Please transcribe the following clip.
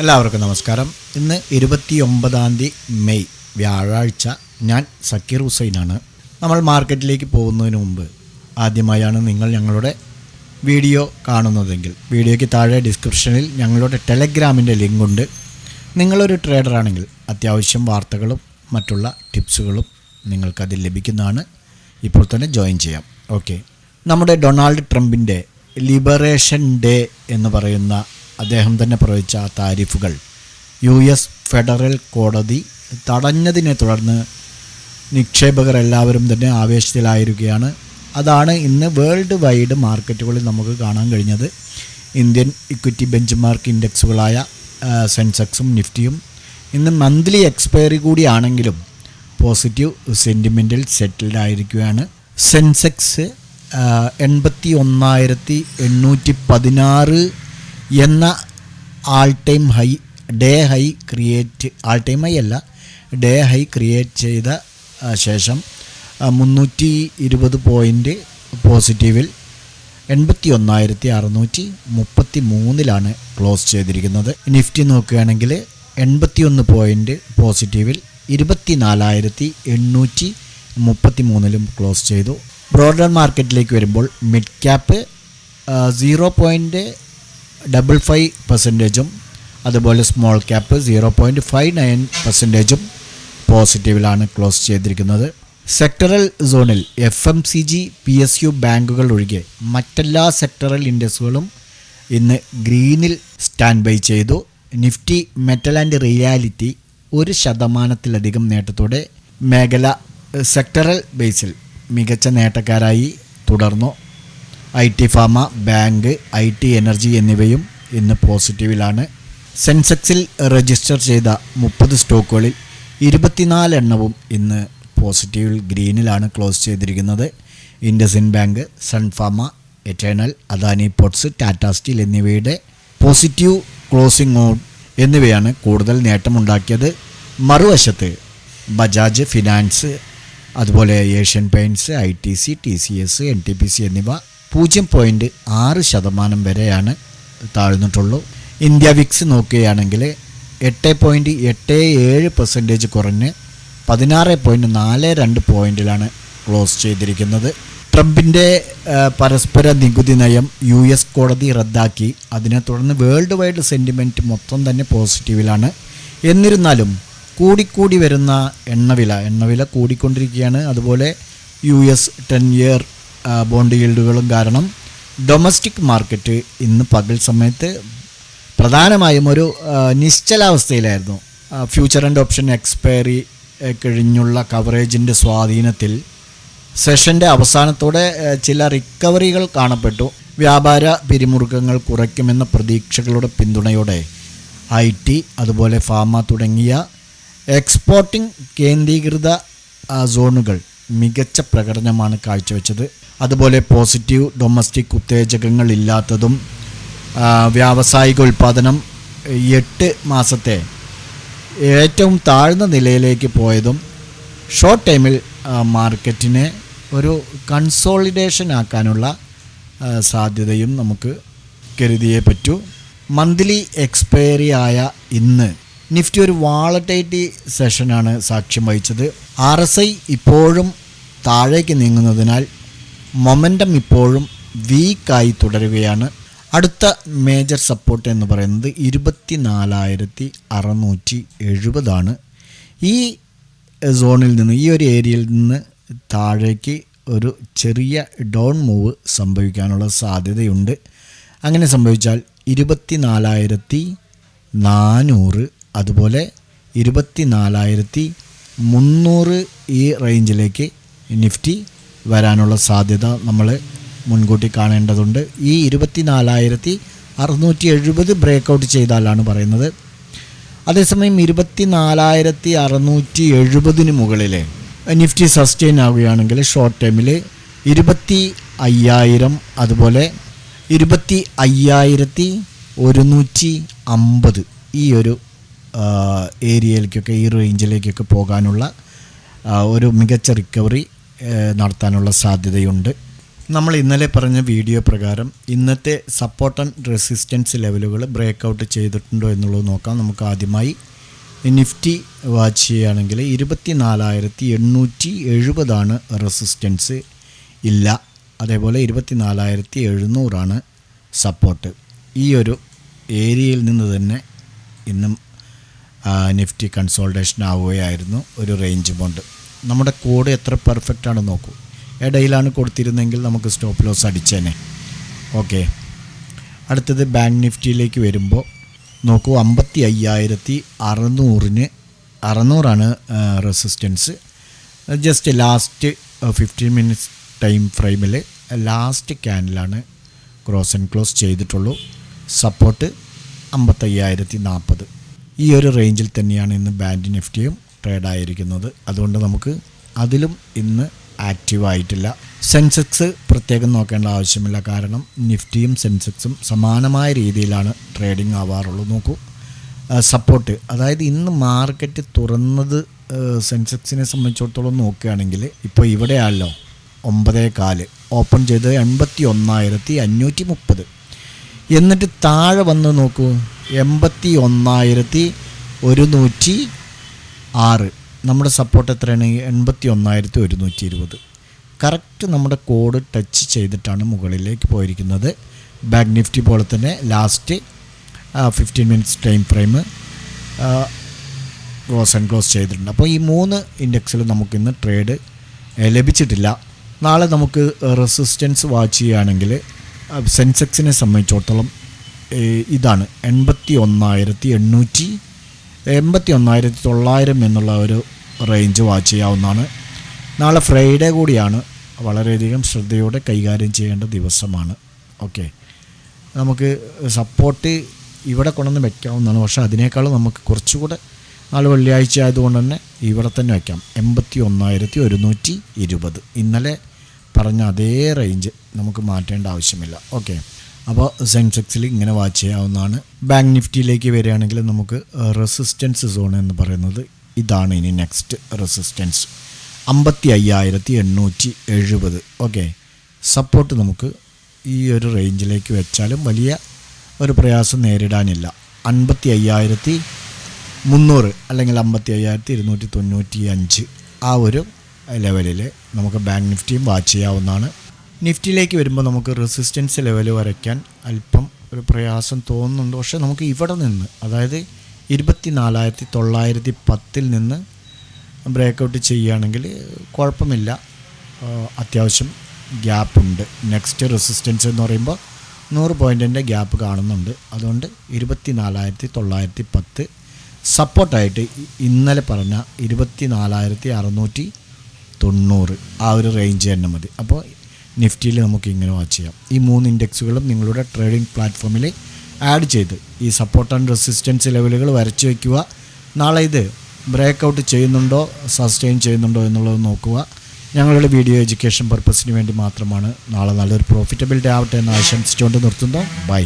എല്ലാവർക്കും നമസ്കാരം. ഇന്ന് 29 മെയ് വ്യാഴാഴ്ച. ഞാൻ സക്കീർ ഹുസൈനാണ്. നമ്മൾ മാർക്കറ്റിലേക്ക് പോകുന്നതിന് മുമ്പ് ആദ്യമായാണ് നിങ്ങൾ ഞങ്ങളുടെ വീഡിയോ കാണുന്നതെങ്കിൽ വീഡിയോയ്ക്ക് താഴെ ഡിസ്ക്രിപ്ഷനിൽ ഞങ്ങളുടെ ടെലഗ്രാമിൻ്റെ ലിങ്കുണ്ട്. നിങ്ങളൊരു ട്രേഡറാണെങ്കിൽ അത്യാവശ്യം വാർത്തകളും മറ്റുള്ള ടിപ്സുകളും നിങ്ങൾക്കതിൽ ലഭിക്കുന്നതാണ്. ഇപ്പോൾ തന്നെ ജോയിൻ ചെയ്യാം. ഓക്കെ, നമ്മുടെ ഡൊണാൾഡ് ട്രംപിൻ്റെ ലിബറേഷൻ ഡേ എന്ന് പറയുന്ന അദ്ദേഹം തന്നെ പ്രവചിച്ച ആ താരിഫുകൾ US ഫെഡറൽ കോടതി തടഞ്ഞതിനെ തുടർന്ന് നിക്ഷേപകർ എല്ലാവരും തന്നെ ആവേശത്തിലായിരിക്കുകയാണ്. അതാണ് ഇന്ന് വേൾഡ് വൈഡ് മാർക്കറ്റുകളിൽ നമുക്ക് കാണാൻ കഴിഞ്ഞത്. ഇന്ത്യൻ ഇക്വിറ്റി ബെഞ്ച് മാർക്ക് ഇൻഡെക്സുകളായ സെൻസെക്സും നിഫ്റ്റിയും ഇന്ന് മന്ത്ലി എക്സ്പയറി കൂടിയാണെങ്കിലും പോസിറ്റീവ് സെൻറ്റിമെൻറ്റിൽ സെറ്റിൽഡ് ആയിരിക്കുകയാണ്. സെൻസെക്സ് 81,816 എന്ന all time high day high create ചെയ്ത ശേഷം 320 പോയിൻ്റ് പോസിറ്റീവിൽ 81,633 ക്ലോസ് ചെയ്തിരിക്കുന്നത്. നിഫ്റ്റി നോക്കുകയാണെങ്കിൽ 81 പോയിൻ്റ് പോസിറ്റീവിൽ 24,833 ക്ലോസ് ചെയ്തു. ബ്രോഡർ മാർക്കറ്റിലേക്ക് വരുമ്പോൾ മിഡ് ക്യാപ്പ് 0.55% അതുപോലെ സ്മോൾ ക്യാപ്പ് 0.59% പോസിറ്റീവിലാണ് ക്ലോസ് ചെയ്തിരിക്കുന്നത്. സെക്ടറൽ സോണിൽ FMCG PSU ബാങ്കുകൾ ഒഴികെ മറ്റെല്ലാ സെക്ടറൽ ഇൻഡെക്സുകളും ഇന്ന് ഗ്രീനിൽ സ്റ്റാൻഡ് ബൈ ചെയ്തു. നിഫ്റ്റി മെറ്റൽ ആൻഡ് റിയാലിറ്റി 1% നേട്ടത്തോടെ മേഖല സെക്ടറൽ ബേസിൽ മികച്ച നേട്ടക്കാരായി തുടർന്നു. IT pharma, bank, IT energy എന്നിവയും ഇന്ന് പോസിറ്റീവിലാണ്. സെൻസെക്സിൽ രജിസ്റ്റർ ചെയ്ത 30 സ്റ്റോക്കുകളിൽ 24 എണ്ണവും ഇന്ന് പോസിറ്റീവിൽ ഗ്രീനിലാണ് ക്ലോസ് ചെയ്തിരിക്കുന്നത്. IndusInd bank, Sun Pharma, Eternal, Adani ports, Tata steel എന്നിവയുടെ പോസിറ്റീവ് ക്ലോസിംഗ് ഔട്ട് എന്നിവയാണ് കൂടുതൽ നേട്ടമുണ്ടാക്കിയത്. മറുവശത്ത് ബജാജ് ഫിനാൻസ്, അതുപോലെ Asian Paints, ITC, TCS, NTPC എന്നിവ 0.6% വരെയാണ് താഴ്ന്നിട്ടുള്ളൂ. ഇന്ത്യ വിക്സ് നോക്കുകയാണെങ്കിൽ 8.87% കുറഞ്ഞ് 16.42 പോയിൻറ്റിലാണ് ക്ലോസ് ചെയ്തിരിക്കുന്നത്. ട്രംപിൻ്റെ പരസ്പര നികുതി നയം US കോടതി റദ്ദാക്കി. അതിനെ തുടർന്ന് വേൾഡ് വൈഡ് സെൻറ്റിമെൻറ്റ് മൊത്തം തന്നെ പോസിറ്റീവിലാണ്. എന്നിരുന്നാലും കൂടിക്കൂടി വരുന്ന എണ്ണവില കൂടിക്കൊണ്ടിരിക്കുകയാണ്. അതുപോലെ US 10-year ബോണ്ട് ഈൽഡുകളും കാരണം ഡൊമസ്റ്റിക് മാർക്കറ്റ് ഇന്ന് പകൽ സമയത്ത് പ്രധാനമായും ഒരു നിശ്ചലാവസ്ഥയിലായിരുന്നു. ഫ്യൂച്ചർ ആൻഡ് ഓപ്ഷൻ എക്സ്പയറി കഴിഞ്ഞുള്ള കവറേജിൻ്റെ സ്വാധീനത്തിൽ സെഷൻ്റെ അവസാനത്തോടെ ചില റിക്കവറികൾ കാണപ്പെട്ടു. വ്യാപാര പിരിമുറുക്കങ്ങൾ കുറയ്ക്കുമെന്ന പ്രതീക്ഷകളുടെ പിന്തുണയോടെ IT, അതുപോലെ ഫാർമ തുടങ്ങിയ എക്സ്പോർട്ടിംഗ് കേന്ദ്രീകൃത സോണുകൾ മികച്ച പ്രകടനമാണ് കാഴ്ചവെച്ചത്. അതുപോലെ പോസിറ്റീവ് ഡൊമസ്റ്റിക് ഉത്തേജകങ്ങൾ ഇല്ലാത്തതും വ്യാവസായിക ഉൽപ്പാദനം 8 മാസത്തെ ഏറ്റവും താഴ്ന്ന നിലയിലേക്ക് പോയതും ഷോർട്ട് ടൈമിൽ മാർക്കറ്റിനെ ഒരു കൺസോളിഡേഷൻ ആക്കാനുള്ള സാധ്യതയും നമുക്ക് കരുതിയേ പറ്റൂ. മന്ത്ലി എക്സ്പയറി ആയ ഇന്ന് നിഫ്റ്റി ഒരു വാളറ്റൈലിറ്റി സെഷനാണ് സാക്ഷ്യം വഹിച്ചത്. RSI ഇപ്പോഴും താഴേക്ക് നീങ്ങുന്നതിനാൽ മൊമെൻറ്റം ഇപ്പോഴും വീക്കായി തുടരുകയാണ്. അടുത്ത മേജർ സപ്പോർട്ട് എന്ന് പറയുന്നത് 24,670 ഈ സോണിൽ നിന്ന്, ഈ ഒരു ഏരിയയിൽ നിന്ന് താഴേക്ക് ഒരു ചെറിയ ഡൗൺ മൂവ് സംഭവിക്കാനുള്ള സാധ്യതയുണ്ട്. അങ്ങനെ സംഭവിച്ചാൽ 24,400 അതുപോലെ 24,300 ഈ റേഞ്ചിലേക്ക് നിഫ്റ്റി വരാനുള്ള സാധ്യത നമ്മൾ മുൻകൂട്ടി കാണേണ്ടതുണ്ട്. ഈ 24,670 ബ്രേക്കൗട്ട് ചെയ്താലാണ് പറയുന്നത്. അതേസമയം 24,670 മുകളിൽ നിഫ്റ്റി സസ്റ്റെയിൻ ആവുകയാണെങ്കിൽ ഷോർട്ട് ടൈമിൽ 25,000 അതുപോലെ 25,150 ഈ ഒരു ഏരിയയിലേക്കൊക്കെ, ഈ റേഞ്ചിലേക്കൊക്കെ പോകാനുള്ള ഒരു മികച്ച റിക്കവറി നടത്താനുള്ള സാധ്യതയുണ്ട്. നമ്മൾ ഇന്നലെ പറഞ്ഞ വീഡിയോ പ്രകാരം ഇന്നത്തെ സപ്പോർട്ട് ആൻഡ് റെസിസ്റ്റൻസ് ലെവലുകൾ ബ്രേക്ക് ഔട്ട് ചെയ്തിട്ടുണ്ടോ എന്നുള്ളത് നോക്കാം. നമുക്ക് ആദ്യമായി നിഫ്റ്റി വാച്ച് ചെയ്യുകയാണെങ്കിൽ 24,870 റെസിസ്റ്റൻസ് ഇല്ല. അതേപോലെ 24,700 സപ്പോർട്ട്. ഈ ഒരു ഏരിയയിൽ നിന്ന് തന്നെ ഇന്നും നിഫ്റ്റി കൺസോൾട്ടേഷൻ ആവുകയായിരുന്നു. ഒരു റേഞ്ച് ബോണ്ട് നമ്മുടെ കോഡ് എത്ര പെർഫെക്റ്റ് ആണെന്ന് നോക്കൂ. ഇടയിലാണ് കൊടുത്തിരുന്നെങ്കിൽ നമുക്ക് സ്റ്റോപ്പ് ലോസ് അടിച്ചേനെ. ഓക്കെ, അടുത്തത് ബാങ്ക് നിഫ്റ്റിയിലേക്ക് വരുമ്പോൾ നോക്കൂ, 55,600 resistance. Just last 15 minutes time ഫ്രെയിമിൽ ലാസ്റ്റ് ക്യാൻഡിലാണ് ക്രോസ് ആൻഡ് ക്ലോസ് ചെയ്തിട്ടുള്ളൂ. സപ്പോർട്ട് 55,040. ഈ ഒരു റേഞ്ചിൽ തന്നെയാണ് ഇന്ന് ബാങ്ക് നിഫ്റ്റിയും ട്രേഡായിരിക്കുന്നത്. അതുകൊണ്ട് നമുക്ക് അതിലും ഇന്ന് ആക്റ്റീവായിട്ടില്ല. സെൻസെക്സ് പ്രത്യേകം നോക്കേണ്ട ആവശ്യമില്ല, കാരണം നിഫ്റ്റിയും സെൻസെക്സും സമാനമായ രീതിയിലാണ് ട്രേഡിംഗ് ആവാറുള്ളൂ. നോക്കൂ, സപ്പോർട്ട്, അതായത് ഇന്ന് മാർക്കറ്റ് തുറന്നത് സെൻസെക്സിനെ സംബന്ധിച്ചിടത്തോളം നോക്കുകയാണെങ്കിൽ ഇപ്പോൾ ഇവിടെയാണല്ലോ 9.4, ഓപ്പൺ ചെയ്ത് 81,530. എന്നിട്ട് താഴെ വന്ന് നോക്കൂ, 81,106. നമ്മുടെ സപ്പോർട്ട് എത്രയാണ്? 81,120. കറക്റ്റ് നമ്മുടെ കോഡ് ടച്ച് ചെയ്തിട്ടാണ് മുകളിലേക്ക് പോയിരിക്കുന്നത്. ബാങ്ക് നിഫ്റ്റി പോലെ തന്നെ last 15 minutes time frame close and close ചെയ്തിട്ടുണ്ട്. അപ്പോൾ ഈ 3 ഇൻഡെക്സിൽ നമുക്കിന്ന് ട്രേഡ് ലഭിച്ചിട്ടില്ല. നാളെ നമുക്ക് റെസിസ്റ്റൻസ് വാച്ച് ചെയ്യുകയാണെങ്കിൽ സെൻസെക്സിനെ സംബന്ധിച്ചിടത്തോളം ഇതാണ് 81,900 എന്നുള്ള ഒരു റേഞ്ച് വാച്ച് ചെയ്യാവുന്നതാണ്. നാളെ ഫ്രൈഡേ കൂടിയാണ്, വളരെയധികം ശ്രദ്ധയോടെ കൈകാര്യം ചെയ്യേണ്ട ദിവസമാണ്. ഓക്കെ, നമുക്ക് സപ്പോർട്ട് ഇവിടെ കൊണ്ടുവന്ന് വയ്ക്കാവുന്നതാണ്, പക്ഷേ അതിനേക്കാളും നമുക്ക് കുറച്ചുകൂടെ നാളെ വെള്ളിയാഴ്ച ആയതുകൊണ്ട് തന്നെ ഇവിടെ തന്നെ വയ്ക്കാം. 81,120. ഇന്നലെ പറഞ്ഞ അതേ റേഞ്ച് നമുക്ക് മാറ്റേണ്ട ആവശ്യമില്ല. ഓക്കെ, അപ്പോൾ സെൻസെക്സിൽ ഇങ്ങനെ വാച്ച് ചെയ്യാവുന്നതാണ്. ബാങ്ക് നിഫ്റ്റിയിലേക്ക് വരികയാണെങ്കിൽ നമുക്ക് റെസിസ്റ്റൻസ് സോൺ എന്ന് പറയുന്നത് ഇതാണ്. ഇനി നെക്സ്റ്റ് റെസിസ്റ്റൻസ് 55,870. ഓക്കെ, സപ്പോർട്ട് നമുക്ക് ഈ ഒരു റേഞ്ചിലേക്ക് വെച്ചാലും വലിയ ഒരു പ്രയാസം നേരിടാനില്ല. 55,300 അല്ലെങ്കിൽ 55,295 ആ ഒരു ലെവലിൽ നമുക്ക് ബാങ്ക് നിഫ്റ്റിയും വാച്ച് ചെയ്യാവുന്നതാണ്. നിഫ്റ്റിയിലേക്ക് വരുമ്പോൾ നമുക്ക് റെസിസ്റ്റൻസ് ലെവൽ വരയ്ക്കാൻ അല്പം ഒരു പ്രയാസം തോന്നുന്നുണ്ട്. പക്ഷേ നമുക്ക് ഇവിടെ നിന്ന്, അതായത് 24,910 നിന്ന് ബ്രേക്കൗട്ട് ചെയ്യുകയാണെങ്കിൽ കുഴപ്പമില്ല, അത്യാവശ്യം ഗ്യാപ്പുണ്ട്. നെക്സ്റ്റ് റെസിസ്റ്റൻസ് എന്ന് പറയുമ്പോൾ 100 പോയിൻറ്റിൻ്റെ ഗ്യാപ്പ് കാണുന്നുണ്ട്. അതുകൊണ്ട് 24,910 സപ്പോർട്ടായിട്ട് ഇന്നലെ പറഞ്ഞ 24,690 ആ ഒരു റേഞ്ച് തന്നെ മതി. അപ്പോൾ നിഫ്റ്റിയിൽ നമുക്ക് ഇങ്ങനെ വാച്ച് ചെയ്യാം. ഈ 3 ഇൻഡെക്സുകളും നിങ്ങളുടെ ട്രേഡിംഗ് പ്ലാറ്റ്ഫോമിൽ ആഡ് ചെയ്ത് ഈ സപ്പോർട്ട് ആൻഡ് റെസിസ്റ്റൻസ് ലെവലുകൾ വരച്ച് വയ്ക്കുക. നാളെ ഇത് ബ്രേക്ക് ഔട്ട് ചെയ്യുന്നുണ്ടോ, സസ്റ്റെയിൻ ചെയ്യുന്നുണ്ടോ എന്നുള്ളത് നോക്കുക. ഞങ്ങളുടെ വീഡിയോ എഡ്യൂക്കേഷൻ പർപ്പസിന് വേണ്ടി മാത്രമാണ്. നാളെ നല്ലൊരു പ്രോഫിറ്റബിലിറ്റി ആവട്ടെ എന്ന് ആശംസിച്ചുകൊണ്ട് നിർത്തുന്നു. ബൈ.